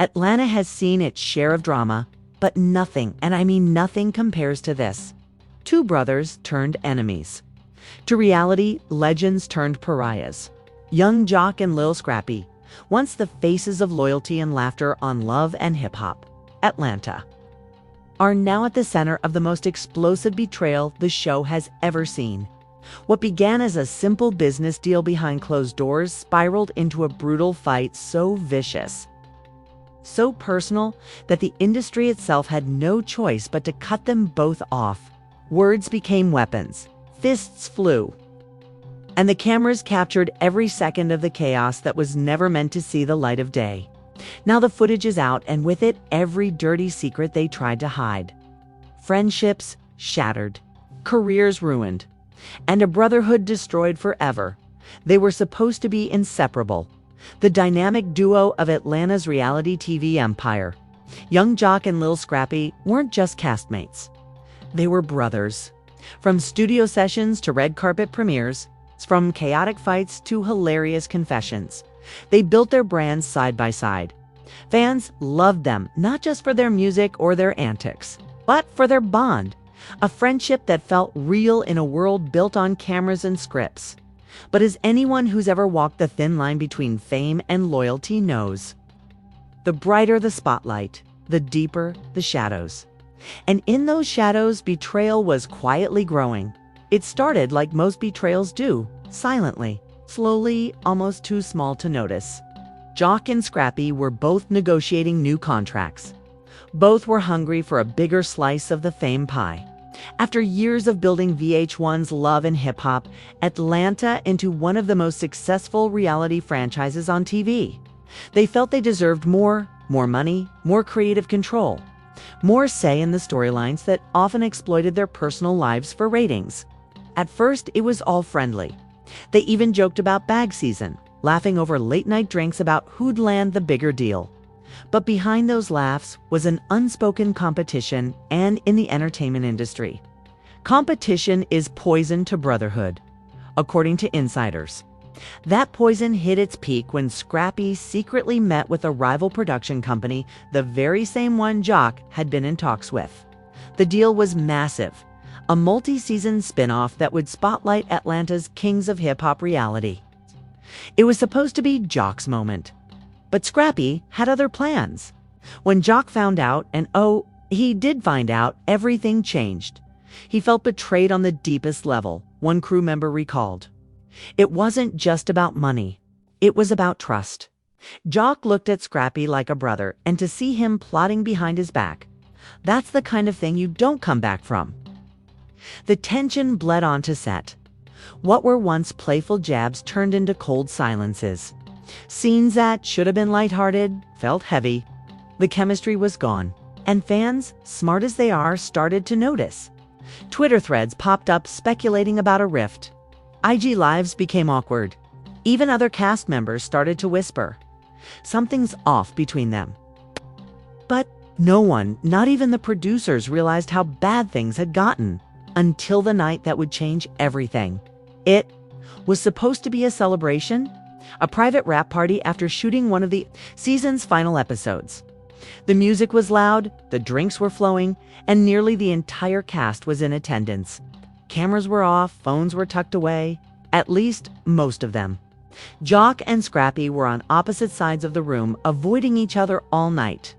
Atlanta has seen its share of drama, but nothing, and I mean nothing, compares to this. Two brothers turned enemies. To reality, legends turned pariahs. Young Joc and Lil Scrappy, once the faces of loyalty and laughter on Love and Hip Hop, Atlanta, are now at the center of the most explosive betrayal the show has ever seen. What began as a simple business deal behind closed doors spiraled into a brutal fight so vicious, so personal, that the industry itself had no choice but to cut them both off. Words became weapons, fists flew, and the cameras captured every second of the chaos that was never meant to see the light of day. Now the footage is out, and with it, every dirty secret they tried to hide. Friendships shattered, careers ruined, and a brotherhood destroyed forever. They were supposed to be inseparable, the dynamic duo of Atlanta's reality TV empire. Young Joc and Lil Scrappy weren't just castmates. They were brothers. From studio sessions to red carpet premieres, from chaotic fights to hilarious confessions, they built their brands side by side. Fans loved them, not just for their music or their antics, but for their bond, a friendship that felt real in a world built on cameras and scripts. But as anyone who's ever walked the thin line between fame and loyalty knows, the brighter the spotlight, the deeper the shadows. And in those shadows, betrayal was quietly growing. It started like most betrayals do, silently, slowly, almost too small to notice. Joc and Scrappy were both negotiating new contracts. Both were hungry for a bigger slice of the fame pie. After years of building VH1's Love and Hip Hop, Atlanta into one of the most successful reality franchises on TV, they felt they deserved more money, more creative control, more say in the storylines that often exploited their personal lives for ratings. At first, it was all friendly. They even joked about bag season, laughing over late-night drinks about who'd land the bigger deal. But behind those laughs was an unspoken competition, and in the entertainment industry, competition is poison to brotherhood, according to insiders. That poison hit its peak when Scrappy secretly met with a rival production company, the very same one Joc had been in talks with. The deal was massive, a multi-season spin-off that would spotlight Atlanta's Kings of Hip-Hop reality. It was supposed to be Joc's moment, but Scrappy had other plans. When Joc found out, and oh, he did find out, everything changed. He felt betrayed on the deepest level, one crew member recalled. It wasn't just about money. It was about trust. Joc looked at Scrappy like a brother, and to see him plotting behind his back, that's the kind of thing you don't come back from. The tension bled onto set. What were once playful jabs turned into cold silences. Scenes that should have been lighthearted felt heavy. The chemistry was gone, and fans, smart as they are, started to notice. Twitter threads popped up speculating about a rift. IG Lives became awkward. Even other cast members started to whisper, something's off between them. But no one, not even the producers, realized how bad things had gotten until the night that would change everything. It was supposed to be a celebration, a private rap party after shooting one of the season's final episodes. The music was loud, the drinks were flowing, and nearly the entire cast was in attendance. Cameras were off, phones were tucked away, at least most of them. Joc and Scrappy were on opposite sides of the room, avoiding each other all night.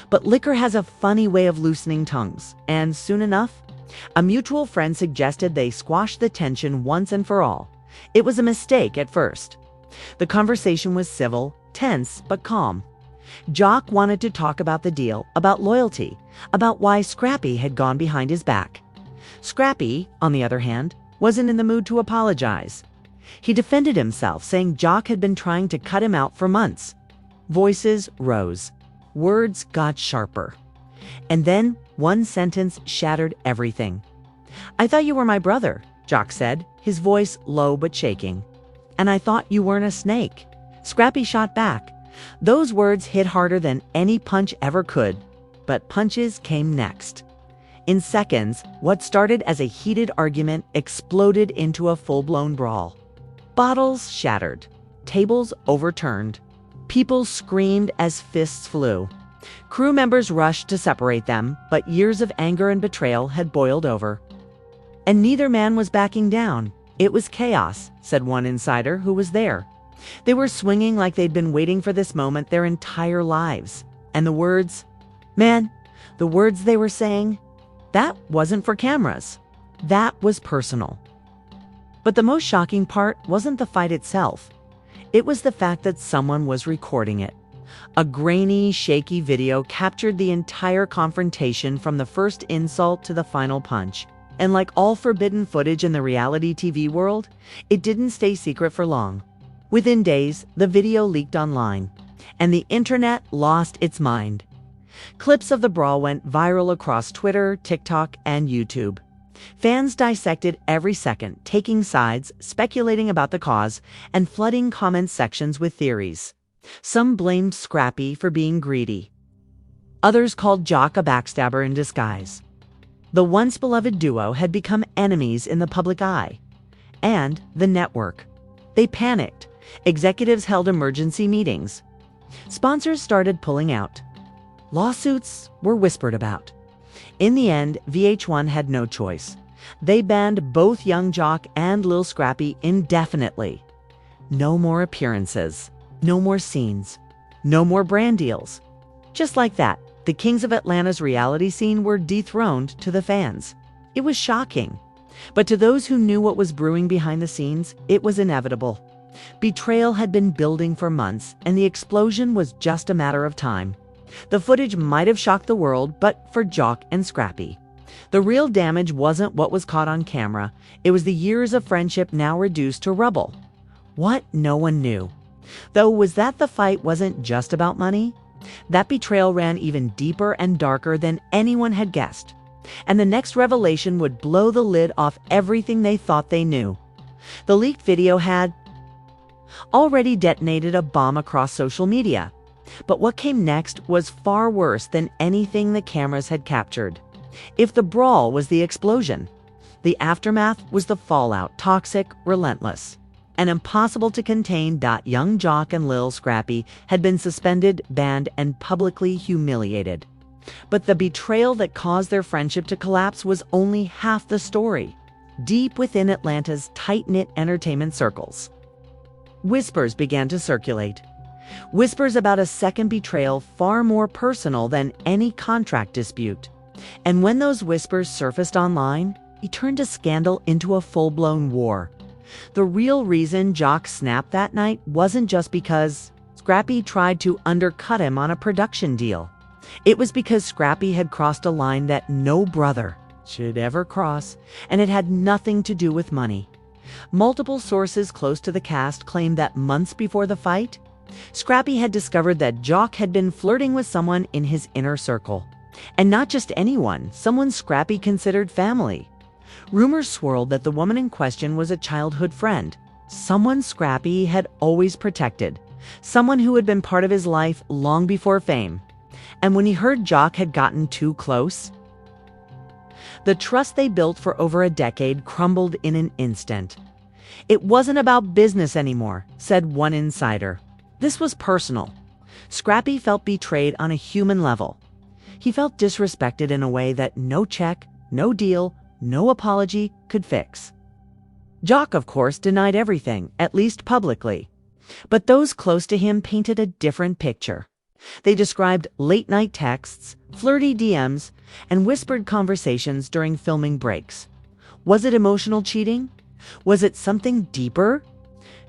But liquor has a funny way of loosening tongues, and soon enough, a mutual friend suggested they squash the tension once and for all. It was a mistake at first. The conversation was civil, tense, but calm. Joc wanted to talk about the deal, about loyalty, about why Scrappy had gone behind his back. Scrappy, on the other hand, wasn't in the mood to apologize. He defended himself, saying Joc had been trying to cut him out for months. Voices rose. Words got sharper. And then one sentence shattered everything. "I thought you were my brother," Joc said, his voice low but shaking. "And I thought you weren't a snake." Scrappy shot back. Those words hit harder than any punch ever could, but punches came next. In seconds, what started as a heated argument exploded into a full-blown brawl. Bottles shattered, tables overturned, People screamed as fists flew. Crew members rushed to separate them, but years of anger and betrayal had boiled over. And neither man was backing down. It was chaos, said one insider who was there. They were swinging like they'd been waiting for this moment their entire lives. And the words they were saying, that wasn't for cameras. That was personal. But the most shocking part wasn't the fight itself. It was the fact that someone was recording it. A grainy, shaky video captured the entire confrontation from the first insult to the final punch. And like all forbidden footage in the reality TV world, it didn't stay secret for long. Within days, the video leaked online, and the internet lost its mind. Clips of the brawl went viral across Twitter, TikTok, and YouTube. Fans dissected every second, taking sides, speculating about the cause, and flooding comment sections with theories. Some blamed Scrappy for being greedy. Others called Joc a backstabber in disguise. The once beloved duo had become enemies in the public eye. And the network. They panicked. Executives held emergency meetings. Sponsors started pulling out. Lawsuits were whispered about. In the end, VH1 had no choice. They banned both young Joc and Lil Scrappy indefinitely. No more appearances. No more scenes. No more brand deals. Just like that, the kings of Atlanta's reality scene were dethroned to the fans. It was shocking. But to those who knew what was brewing behind the scenes, it was inevitable. Betrayal had been building for months, and the explosion was just a matter of time. The footage might have shocked the world, but for Joc and Scrappy. The real damage wasn't what was caught on camera. It was the years of friendship now reduced to rubble. What no one knew. Though, was that the fight wasn't just about money? That betrayal ran even deeper and darker than anyone had guessed. And the next revelation would blow the lid off everything they thought they knew. The leaked video had already detonated a bomb across social media. But what came next was far worse than anything the cameras had captured. If the brawl was the explosion, the aftermath was the fallout, toxic, relentless, and impossible to contain. Young Joc and Lil Scrappy had been suspended, banned, and publicly humiliated. But the betrayal that caused their friendship to collapse was only half the story. Deep within Atlanta's tight-knit entertainment circles, whispers began to circulate. Whispers about a second betrayal far more personal than any contract dispute. And when those whispers surfaced online, it turned a scandal into a full-blown war. The real reason Joc snapped that night wasn't just because Scrappy tried to undercut him on a production deal. It was because Scrappy had crossed a line that no brother should ever cross, and it had nothing to do with money. Multiple sources close to the cast claimed that months before the fight, Scrappy had discovered that Joc had been flirting with someone in his inner circle. And not just anyone, someone Scrappy considered family. Rumors swirled that the woman in question was a childhood friend, someone Scrappy had always protected, someone who had been part of his life long before fame. And when he heard Joc had gotten too close, the trust they built for over a decade crumbled in an instant. It wasn't about business anymore, said one insider. This was personal. Scrappy felt betrayed on a human level. He felt disrespected in a way that no check, no deal, no apology could fix. Joc, of course, denied everything, at least publicly. But those close to him painted a different picture. They described late-night texts, flirty DMs, and whispered conversations during filming breaks. Was it emotional cheating? Was it something deeper?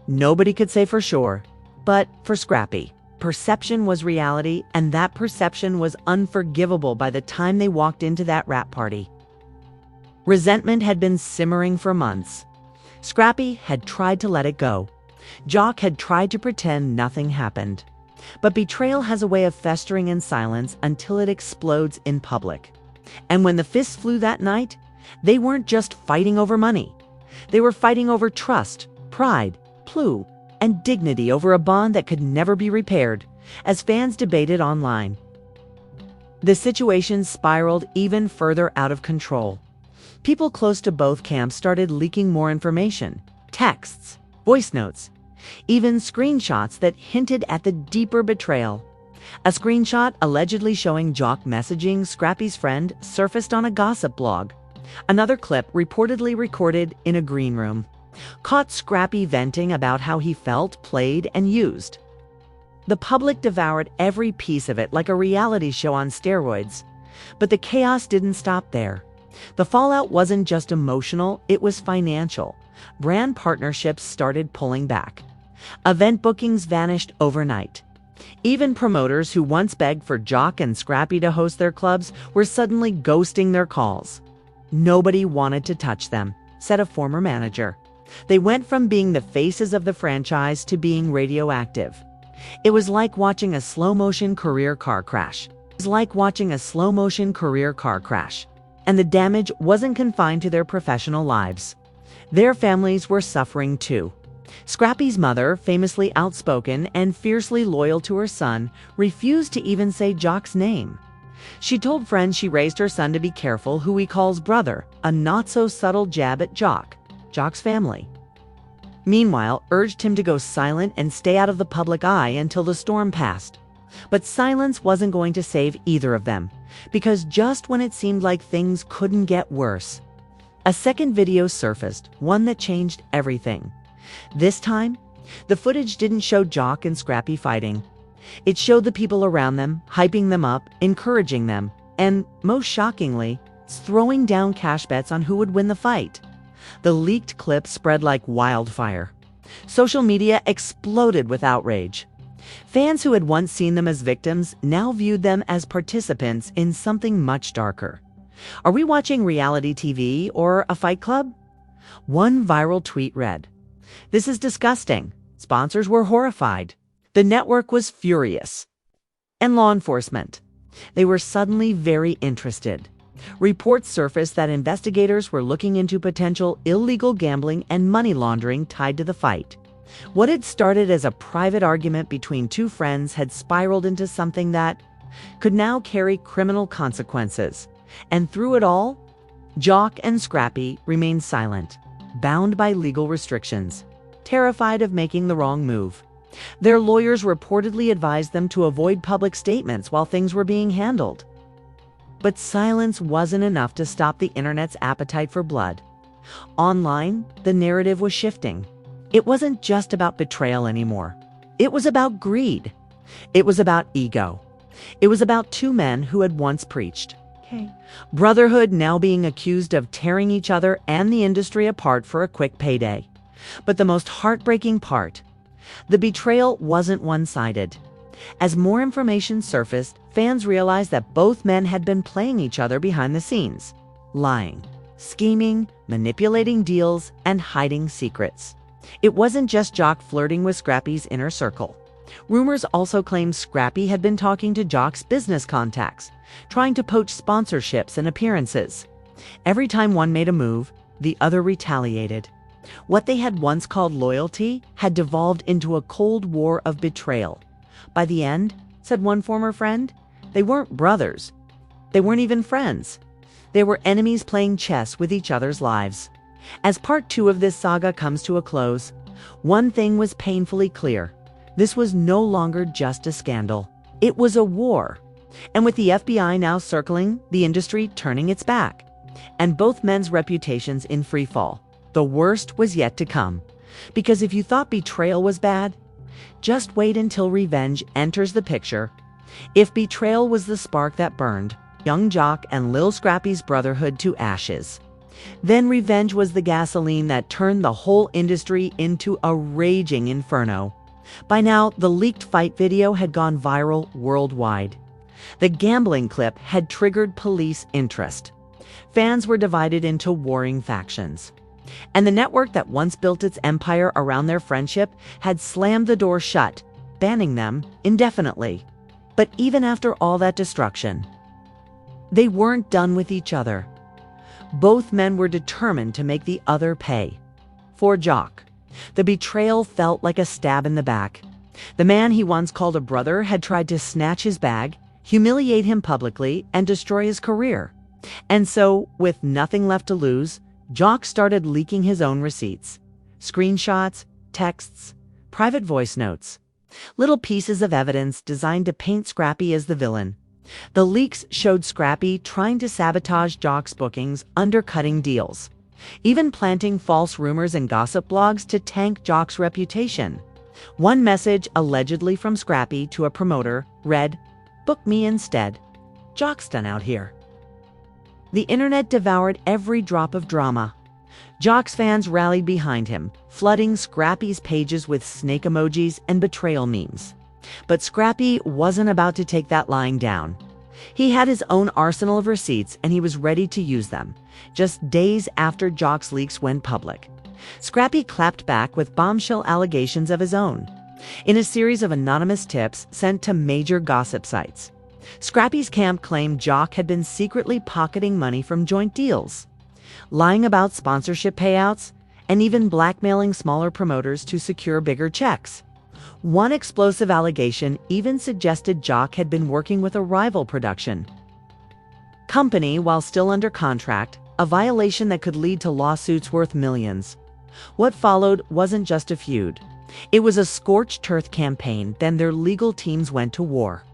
Nobody could say for sure. But for Scrappy, perception was reality, and that perception was unforgivable by the time they walked into that rap party. Resentment had been simmering for months. Scrappy had tried to let it go. Joc had tried to pretend nothing happened. But betrayal has a way of festering in silence until it explodes in public. And when the fists flew that night, they weren't just fighting over money. They were fighting over trust, pride, plume, and dignity over a bond that could never be repaired, as fans debated online. The situation spiraled even further out of control. People close to both camps started leaking more information, texts, voice notes, even screenshots that hinted at the deeper betrayal. A screenshot allegedly showing Joc messaging Scrappy's friend surfaced on a gossip blog. Another clip, reportedly recorded in a green room, caught Scrappy venting about how he felt played and used. The public devoured every piece of it like a reality show on steroids. But the chaos didn't stop there. The fallout wasn't just emotional, it was financial. Brand partnerships started pulling back. Event bookings vanished overnight. Even promoters who once begged for Joc and Scrappy to host their clubs were suddenly ghosting their calls. Nobody wanted to touch them, said a former manager. They went from being the faces of the franchise to being radioactive. It was like watching a slow-motion career car crash. And the damage wasn't confined to their professional lives. Their families were suffering too. Scrappy's mother, famously outspoken and fiercely loyal to her son, refused to even say Joc's name. She told friends she raised her son to be careful who he calls brother, a not-so-subtle jab at Joc's family. Meanwhile, urged him to go silent and stay out of the public eye until the storm passed. But silence wasn't going to save either of them, because just when it seemed like things couldn't get worse, a second video surfaced, one that changed everything. This time, the footage didn't show Joc and Scrappy fighting. It showed the people around them, hyping them up, encouraging them, and, most shockingly, throwing down cash bets on who would win the fight. The leaked clip spread like wildfire. Social media exploded with outrage. Fans who had once seen them as victims now viewed them as participants in something much darker. Are we watching reality TV or a fight club? One viral tweet read, "This is disgusting." Sponsors were horrified. The network was furious. And law enforcement. They were suddenly very interested. Reports surfaced that investigators were looking into potential illegal gambling and money laundering tied to the fight. What had started as a private argument between two friends had spiraled into something that could now carry criminal consequences. And through it all, Joc and Scrappy remained silent, bound by legal restrictions, terrified of making the wrong move. Their lawyers reportedly advised them to avoid public statements while things were being handled. But silence wasn't enough to stop the internet's appetite for blood. Online, the narrative was shifting. It wasn't just about betrayal anymore. It was about greed. It was about ego. It was about two men who had once preached brotherhood, now being accused of tearing each other and the industry apart for a quick payday. But the most heartbreaking part, the betrayal wasn't one-sided. As more information surfaced, fans realized that both men had been playing each other behind the scenes, lying, scheming, manipulating deals, and hiding secrets. It wasn't just Joc flirting with Scrappy's inner circle. Rumors also claimed Scrappy had been talking to Joc's business contacts, trying to poach sponsorships and appearances. Every time one made a move, the other retaliated. What they had once called loyalty had devolved into a cold war of betrayal. By the end, said one former friend, they weren't brothers. They weren't even friends. They were enemies playing chess with each other's lives. As part 2 of this saga comes to a close, one thing was painfully clear. This was no longer just a scandal. It was a war. And with the FBI now circling, the industry turning its back, and both men's reputations in free fall, the worst was yet to come. Because if you thought betrayal was bad, just wait until revenge enters the picture. If betrayal was the spark that burned young Joc and Lil Scrappy's brotherhood to ashes, then revenge was the gasoline that turned the whole industry into a raging inferno. By now, the leaked fight video had gone viral worldwide. The gambling clip had triggered police interest. Fans were divided into warring factions. And the network that once built its empire around their friendship had slammed the door shut, banning them indefinitely. But even after all that destruction, they weren't done with each other. Both men were determined to make the other pay. For Joc, the betrayal felt like a stab in the back. The man he once called a brother had tried to snatch his bag, humiliate him publicly, and destroy his career. And so, with nothing left to lose, Joc started leaking his own receipts, screenshots, texts, private voice notes, little pieces of evidence designed to paint Scrappy as the villain. The leaks showed Scrappy trying to sabotage Joc's bookings, undercutting deals, even planting false rumors and gossip blogs to tank Joc's reputation. One message, allegedly from Scrappy to a promoter, read, "Book me instead. Joc's done out here." The internet devoured every drop of drama. Joc's fans rallied behind him, flooding Scrappy's pages with snake emojis and betrayal memes. But Scrappy wasn't about to take that lying down. He had his own arsenal of receipts, and he was ready to use them. Just days after Joc's leaks went public, Scrappy clapped back with bombshell allegations of his own. In a series of anonymous tips sent to major gossip sites, Scrappy's camp claimed Joc had been secretly pocketing money from joint deals, lying about sponsorship payouts, and even blackmailing smaller promoters to secure bigger checks. One explosive allegation even suggested Joc had been working with a rival production company while still under contract, a violation that could lead to lawsuits worth millions. What followed wasn't just a feud. It was a scorched earth campaign. Then their legal teams went to war.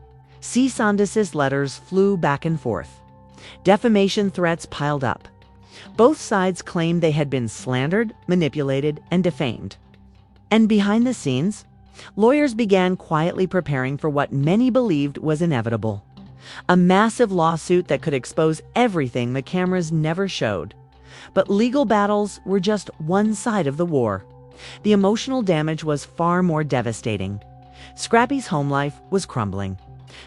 Cease and desist letters flew back and forth. Defamation threats piled up. Both sides claimed they had been slandered, manipulated, and defamed. And behind the scenes, lawyers began quietly preparing for what many believed was inevitable. A massive lawsuit that could expose everything the cameras never showed. But legal battles were just one side of the war. The emotional damage was far more devastating. Scrappy's home life was crumbling.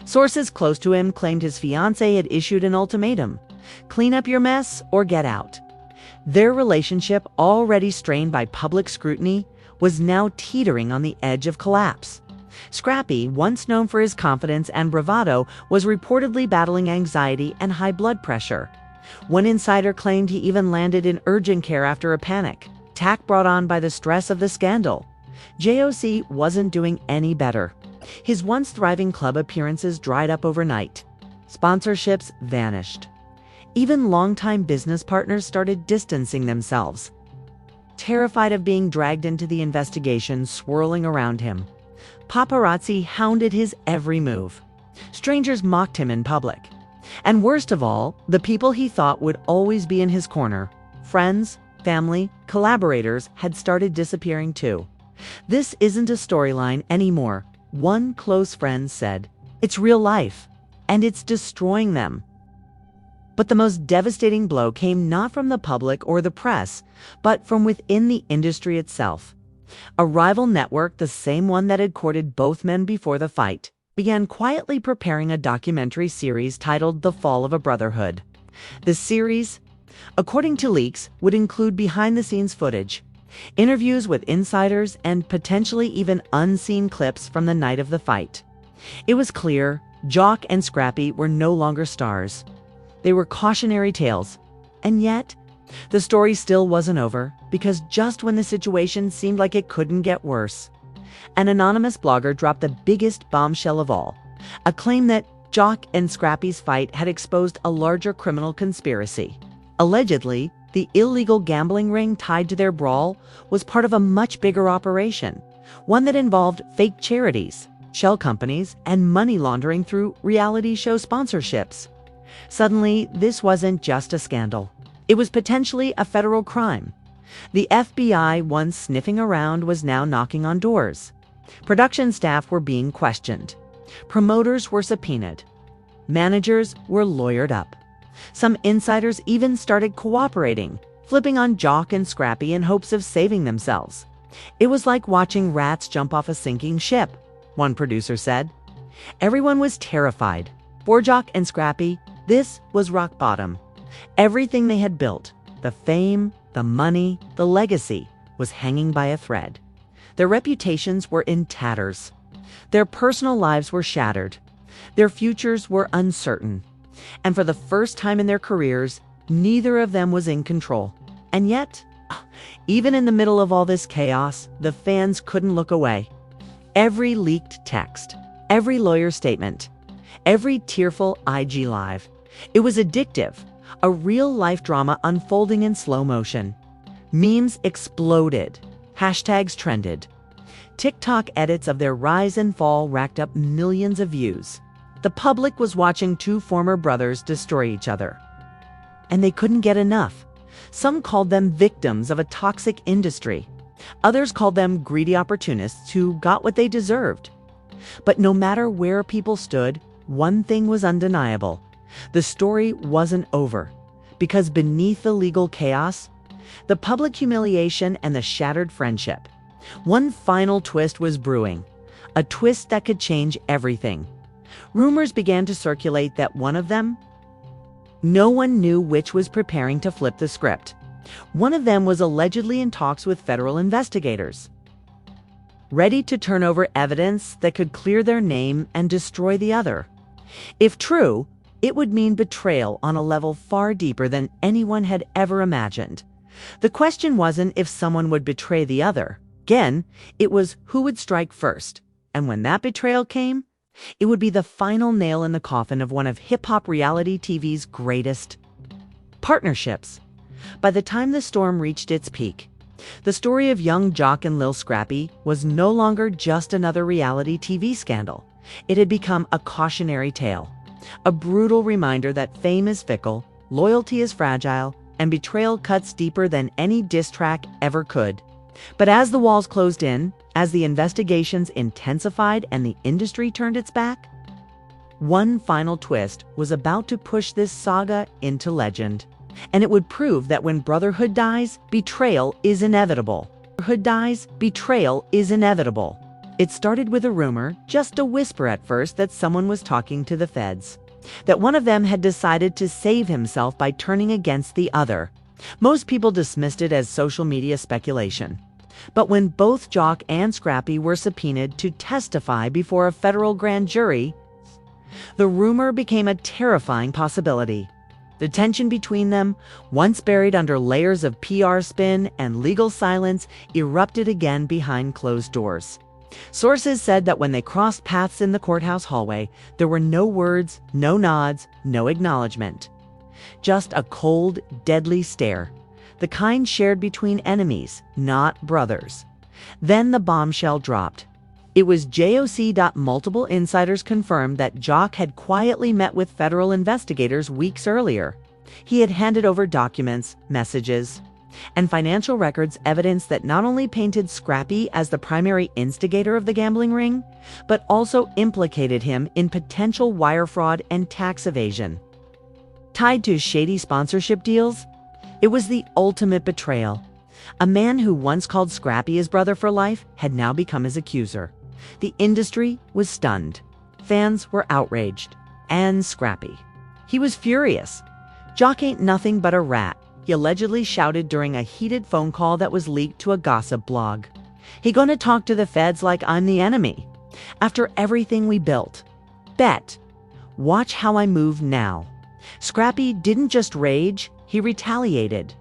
Sources close to him claimed his fiancée had issued an ultimatum: clean up your mess or get out. Their relationship, already strained by public scrutiny, was now teetering on the edge of collapse. Scrappy, once known for his confidence and bravado, was reportedly battling anxiety and high blood pressure. One insider claimed he even landed in urgent care after a panic attack brought on by the stress of the scandal. JOC wasn't doing any better. His once thriving club appearances dried up overnight. Sponsorships vanished. Even longtime business partners started distancing themselves, terrified of being dragged into the investigation swirling around him. Paparazzi hounded his every move. Strangers mocked him in public. And worst of all, the people he thought would always be in his corner, friends, family, collaborators, had started disappearing too. "This isn't a storyline anymore," one close friend said. "It's real life, and it's destroying them." But the most devastating blow came not from the public or the press, but from within the industry itself. A rival network, the same one that had courted both men before the fight, began quietly preparing a documentary series titled The Fall of a Brotherhood. The series, according to leaks, would include behind-the-scenes footage, interviews with insiders, and potentially even unseen clips from the night of the fight. It was clear Joc and Scrappy were no longer stars. They were cautionary tales. And yet, the story still wasn't over, because just when the situation seemed like it couldn't get worse, an anonymous blogger dropped the biggest bombshell of all, a claim that Joc and Scrappy's fight had exposed a larger criminal conspiracy. Allegedly, the illegal gambling ring tied to their brawl was part of a much bigger operation, one that involved fake charities, shell companies, and money laundering through reality show sponsorships. Suddenly, this wasn't just a scandal. It was potentially a federal crime. The FBI, once sniffing around, was now knocking on doors. Production staff were being questioned. Promoters were subpoenaed. Managers were lawyered up. Some insiders even started cooperating, flipping on Joc and Scrappy in hopes of saving themselves. It was like watching rats jump off a sinking ship, one producer said. Everyone was terrified. For Joc and Scrappy, this was rock bottom. Everything they had built, the fame, the money, the legacy, was hanging by a thread. Their reputations were in tatters. Their personal lives were shattered. Their futures were uncertain. And for the first time in their careers, neither of them was in control. And yet, even in the middle of all this chaos, the fans couldn't look away. Every leaked text, every lawyer statement, every tearful IG live. It was addictive, a real-life drama unfolding in slow motion. Memes exploded. Hashtags trended. TikTok edits of their rise and fall racked up millions of views. The public was watching two former brothers destroy each other. And they couldn't get enough. Some called them victims of a toxic industry. Others called them greedy opportunists who got what they deserved. But no matter where people stood, one thing was undeniable. The story wasn't over. Because beneath the legal chaos, the public humiliation and the shattered friendship, one final twist was brewing. A twist that could change everything. Rumors began to circulate that one of them, no one knew which, was preparing to flip the script. One of them was allegedly in talks with federal investigators, ready to turn over evidence that could clear their name and destroy the other. If true, it would mean betrayal on a level far deeper than anyone had ever imagined. The question wasn't if someone would betray the other. Again, it was who would strike first. And when that betrayal came, it would be the final nail in the coffin of one of hip-hop reality TV's greatest partnerships. By the time the storm reached its peak, the story of young Joc and Lil Scrappy was no longer just another reality TV scandal. It had become a cautionary tale, a brutal reminder that fame is fickle, loyalty is fragile, and betrayal cuts deeper than any diss track ever could. But as the walls closed in, as the investigations intensified and the industry turned its back, one final twist was about to push this saga into legend. And it would prove that when brotherhood dies, betrayal is inevitable. Brotherhood dies, betrayal is inevitable. It started with a rumor, just a whisper at first, that someone was talking to the feds, that one of them had decided to save himself by turning against the other. Most people dismissed it as social media speculation. But when both Joc and Scrappy were subpoenaed to testify before a federal grand jury, the rumor became a terrifying possibility. The tension between them, once buried under layers of PR spin and legal silence, erupted again behind closed doors. Sources said that when they crossed paths in the courthouse hallway, there were no words, no nods, no acknowledgement. Just a cold, deadly stare. The kind shared between enemies, not brothers. Then the bombshell dropped. It was JOC. Multiple insiders confirmed that Joc had quietly met with federal investigators weeks earlier. He had handed over documents, messages, and financial records, evidence that not only painted Scrappy as the primary instigator of the gambling ring, but also implicated him in potential wire fraud and tax evasion. Tied to shady sponsorship deals, it was the ultimate betrayal. A man who once called Scrappy his brother for life had now become his accuser. The industry was stunned. Fans were outraged. And Scrappy. He was furious. Joc ain't nothing but a rat, he allegedly shouted during a heated phone call that was leaked to a gossip blog. He gonna talk to the feds like I'm the enemy. After everything we built. Bet. Watch how I move now. Scrappy didn't just rage, he retaliated.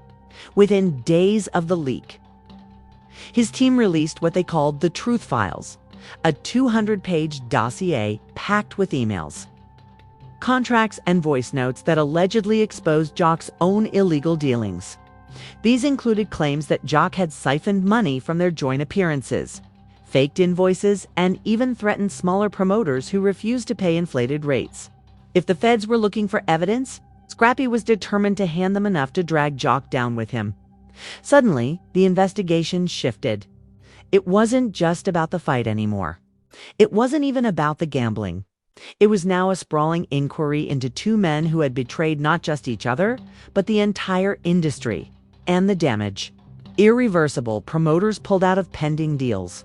Within days of the leak, his team released what they called the Truth Files, a 200-page dossier packed with emails, contracts, and voice notes that allegedly exposed Joc's own illegal dealings. These included claims that Joc had siphoned money from their joint appearances, faked invoices, and even threatened smaller promoters who refused to pay inflated rates. If the feds were looking for evidence, Scrappy was determined to hand them enough to drag Joc down with him. Suddenly, the investigation shifted. It wasn't just about the fight anymore. It wasn't even about the gambling. It was now a sprawling inquiry into two men who had betrayed not just each other, but the entire industry. And the damage. Irreversible. Promoters pulled out of pending deals.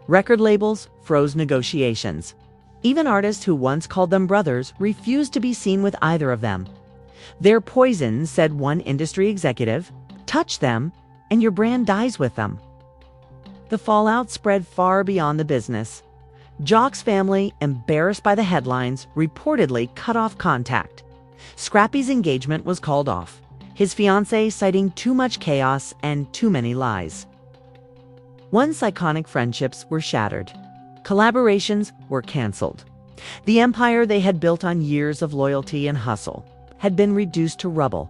Record labels froze negotiations. Even artists who once called them brothers refused to be seen with either of them. They're poison, said one industry executive. Touch them, and your brand dies with them. The fallout spread far beyond the business. Joc's family, embarrassed by the headlines, reportedly cut off contact. Scrappy's engagement was called off, his fiancée citing too much chaos and too many lies. Once iconic friendships were shattered. Collaborations were canceled. The empire they had built on years of loyalty and hustle had been reduced to rubble.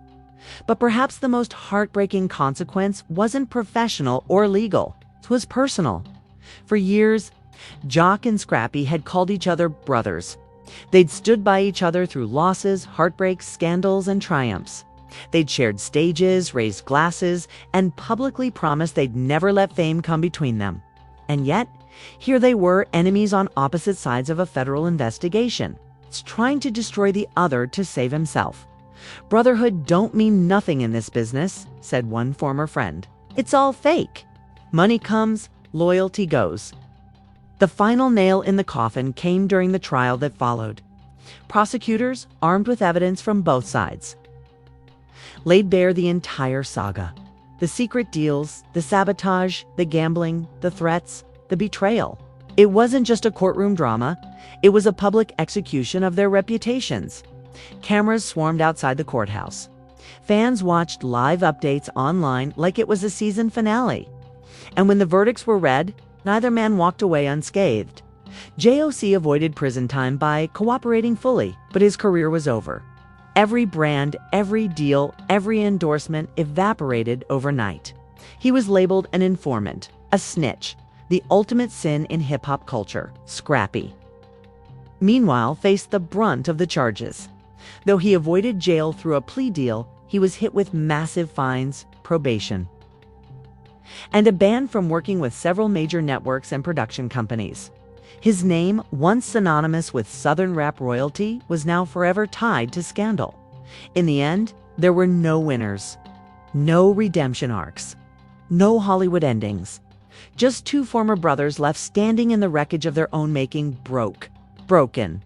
But perhaps the most heartbreaking consequence wasn't professional or legal. It was personal. For years, Joc and Scrappy had called each other brothers. They'd stood by each other through losses, heartbreaks, scandals, and triumphs. They'd shared stages, raised glasses, and publicly promised they'd never let fame come between them. And yet, here they were, enemies on opposite sides of a federal investigation, trying to destroy the other to save himself. "Brotherhood don't mean nothing in this business," said one former friend. "It's all fake. Money comes, loyalty goes." The final nail in the coffin came during the trial that followed. Prosecutors, armed with evidence from both sides, laid bare the entire saga. The secret deals, the sabotage, the gambling, the threats, the betrayal. It wasn't just a courtroom drama, it was a public execution of their reputations. Cameras swarmed outside the courthouse. Fans watched live updates online like it was a season finale. And when the verdicts were read, neither man walked away unscathed. Joc avoided prison time by cooperating fully, but his career was over. Every brand, every deal, every endorsement evaporated overnight. He was labeled an informant, a snitch, the ultimate sin in hip-hop culture, Scrappy. Meanwhile, faced the brunt of the charges. Though he avoided jail through a plea deal, he was hit with massive fines, probation, and a ban from working with several major networks and production companies. His name, once synonymous with Southern rap royalty, was now forever tied to scandal. In the end, there were no winners, no redemption arcs, no Hollywood endings. Just two former brothers left standing in the wreckage of their own making, broken.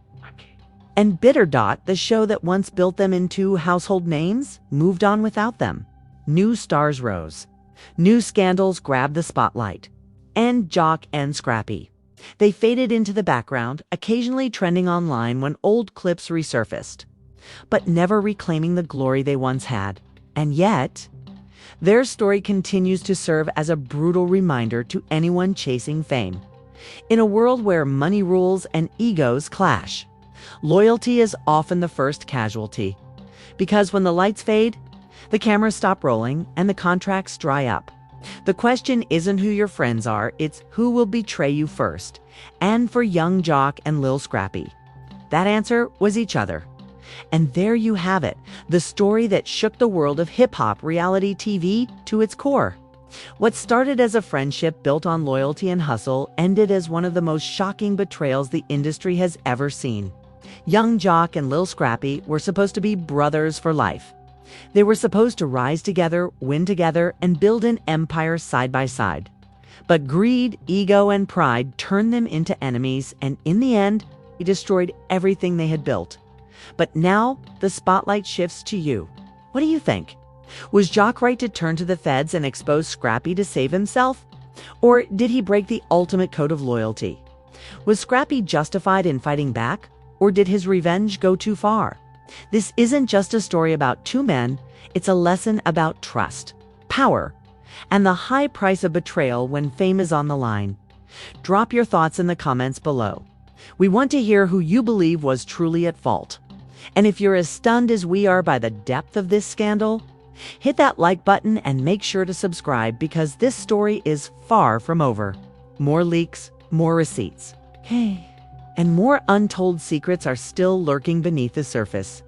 And Bitter Dot, the show that once built them into household names, moved on without them. New stars rose. New scandals grabbed the spotlight. And Joc and Scrappy. They faded into the background, occasionally trending online when old clips resurfaced, but never reclaiming the glory they once had. And yet, their story continues to serve as a brutal reminder to anyone chasing fame. In a world where money rules and egos clash, loyalty is often the first casualty. Because when the lights fade, the cameras stop rolling and the contracts dry up. The question isn't who your friends are, it's who will betray you first. And for young Joc and Lil Scrappy, that answer was each other. And there you have it, the story that shook the world of hip-hop reality TV to its core. What started as a friendship built on loyalty and hustle ended as one of the most shocking betrayals the industry has ever seen. Young Joc and Lil Scrappy were supposed to be brothers for life. They were supposed to rise together, win together, and build an empire side by side. But greed, ego, and pride turned them into enemies, and in the end, they destroyed everything they had built. But now, the spotlight shifts to you. What do you think? Was Joc right to turn to the feds and expose Scrappy to save himself? Or did he break the ultimate code of loyalty? Was Scrappy justified in fighting back? Or did his revenge go too far? This isn't just a story about two men, it's a lesson about trust, power, and the high price of betrayal when fame is on the line. Drop your thoughts in the comments below. We want to hear who you believe was truly at fault. And if you're as stunned as we are by the depth of this scandal, hit that like button and make sure to subscribe because this story is far from over. More leaks, more receipts. Hey. And more untold secrets are still lurking beneath the surface.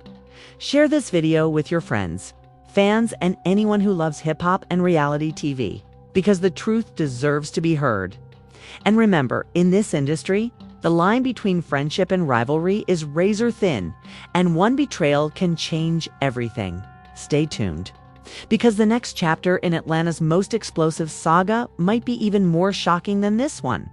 Share this video with your friends, fans, and anyone who loves hip-hop and reality TV, because the truth deserves to be heard. And remember, in this industry, the line between friendship and rivalry is razor thin, and one betrayal can change everything. Stay tuned, because the next chapter in Atlanta's most explosive saga might be even more shocking than this one.